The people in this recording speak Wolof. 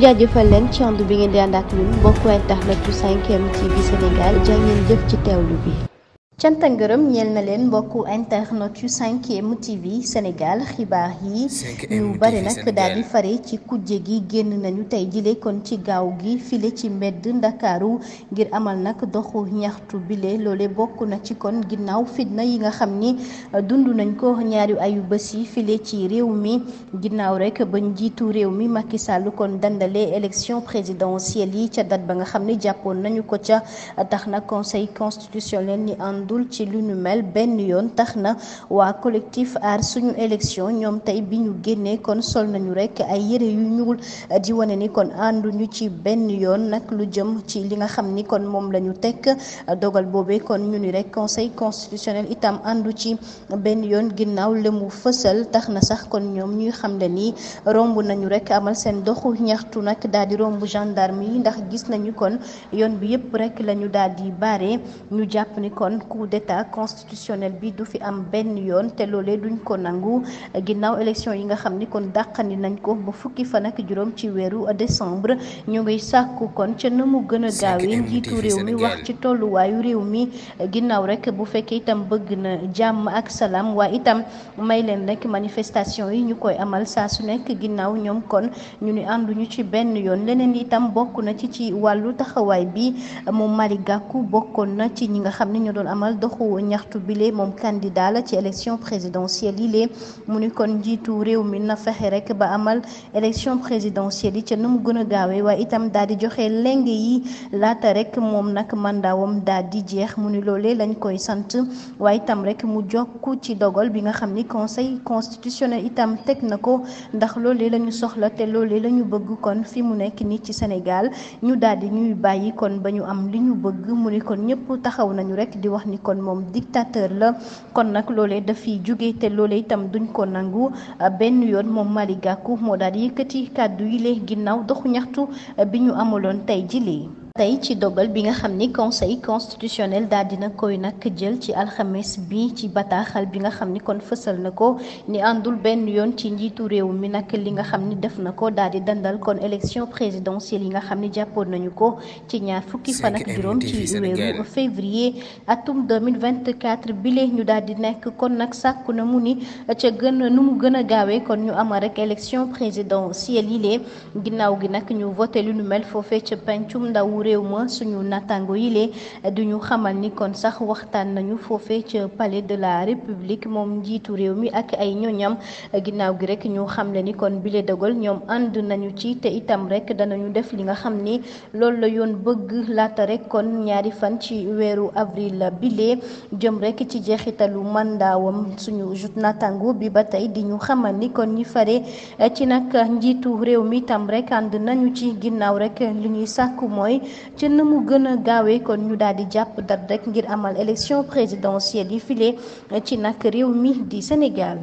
jaajëfal leen ci ànd bi ngeen di ànd ak ñun mbokku internet yu 5M TV Sénégal jaa ngeen jëf ci teewlu bi. cant ak ngërëm ñeel na leen mbokku internet yu 5M TV Sénégal xibaar yi ñu bari nag daal di fare ci kujje gi génn nañu tey jile kon ci gaaw gi file ci mbedd ndakaaru ngir amal nag doxu ñaxtu bile loole bokk na ci kon ginnaaw fitna yi nga xam ni dund nañ ko ñaari ayu bés yi file ci réew mi ginnaaw rek ba njiitu réew mi Macky Sall kon dandale élection présidentielle yi ca date ba nga xam ni jàppoon nañu ko ca tax na conseil constitutionnel ni dul ci lu ñu mel benn yoon tax na waa collectif aar suñu élection ñoom tey bi ñu génnee kon sol nañu rek ay yére yu ñuul di wane ni kon ànduñu ci benn yoon nag lu jëm ci li nga xam ni kon moom la ñu teg dogal boobee kon ñu ni rek conseil constitutionnel itam àndu ci benn yoon ginnaaw la mu fësal tax na sax kon ñoom ñuy xam le ni romb nañu rek amal seen doxu ñaxtu nag daal di romb gendarme yi ndax gis nañu kon yoon bi yëpp rek la ñu daal di baare ñu jàpp ni kon coup d'état constitutionnel bi du fi am benn yoon te loolee duñ ko nangu ginnaaw élection yi nga xam ni kon dàqandi nañ ko ba fukki fan ak juróom ci weeru décembre ñu ngi sàkku kon ca na mu gën a gaawee njiitu réew mi wax ci tolluwaayu réew mi ginnaaw rek bu fekkee itam bëgg na jàmm ak salaam waaye itam may leen rek manifestation yi ñu koy amal saa su nekk ginnaaw ñoom kon ñu ni ànduñu ci benn yoon leneen itam bokk na ci wàllu taxawaay bi moom Malick Gakou bokkoon na ci ñi nga xam ne ñu doon amal doxu ñaxtu bile moom candidat la ci élection présidentielle yi lee mu ni kon njiitu réew mi na fexe rek ba amal élection présidentielle yi ca nu mu gën a gaawee waaye itam daal di joxe leng yi laata rek moom nag mandaawam daal di jeex mu ni loolee lañ koy sant waaye itam rek mu jokku ci dogal bi nga xam ni conseil constitutionnel itam teg na ko ndax loolee la ñu soxla te loolee la ñu bëgg kon fi mu nekk nii ci Sénégal ñu daal di ñuy bàyyi kon ba ñu am li ñu bëgg mu ni kon ñëpp taxaw nañu rek di wax ni kon moom dictateur la kon nag loolee dafiy jóge te loolee itam duñ ko nangu benn yoon moom Malick Gakou moo daal di yëkkati kàddu yi lee ginnaaw doxu ñaxtu bi ñu amaloon tey jilee tey ci dogal bi nga xam ni conseil constitutionnel daal dina koy nag jël ci alxames bi ci bataaxal bi nga xam ni kon fësal na ko ni àndul benn yoon ci njiitu réew mi nag li nga xam ni def na ko daal di dandal kon élection présidentielle yi nga xam ni jàppoon nañu ko ci ñaar fukki fan ak juróom ci weeru février atum 2024 bile ñu daal di nekk kon nag sàkku na mu ni ca nu mu gën a gaawee kon ñu amal rek élection présidentielle yi lee ginnaaw gi nag ñu voté lu nu mel foofee ca pencum ndaw réew ma suñu natango yi lee duñu xamal ni kon sax waxtaan nañu foofee ca palais de la république moom njiitu réew mi ak ay ñoñam ginnaaw gi rek ñu xamle ni kon bile dogal ñoom ànd nañu ci te itam rek danañu def li nga xam ni loolu la yoon bëgg laata rek kon ñaari fan ci weeru avril bile jëm rek ci jeexitalu mandaawam suñu natango bi ba tey di ñu xamal ni kon ñi fare ci nag njiitu réew mi itam rek ànd nañu ci ginnaaw rek li ñuy sàkku mooy ci na mu gën a gaawee kon ñu daal di jàpp dat rek ngir amal élection présidentielle yi file ci nag réew mi di Sénégal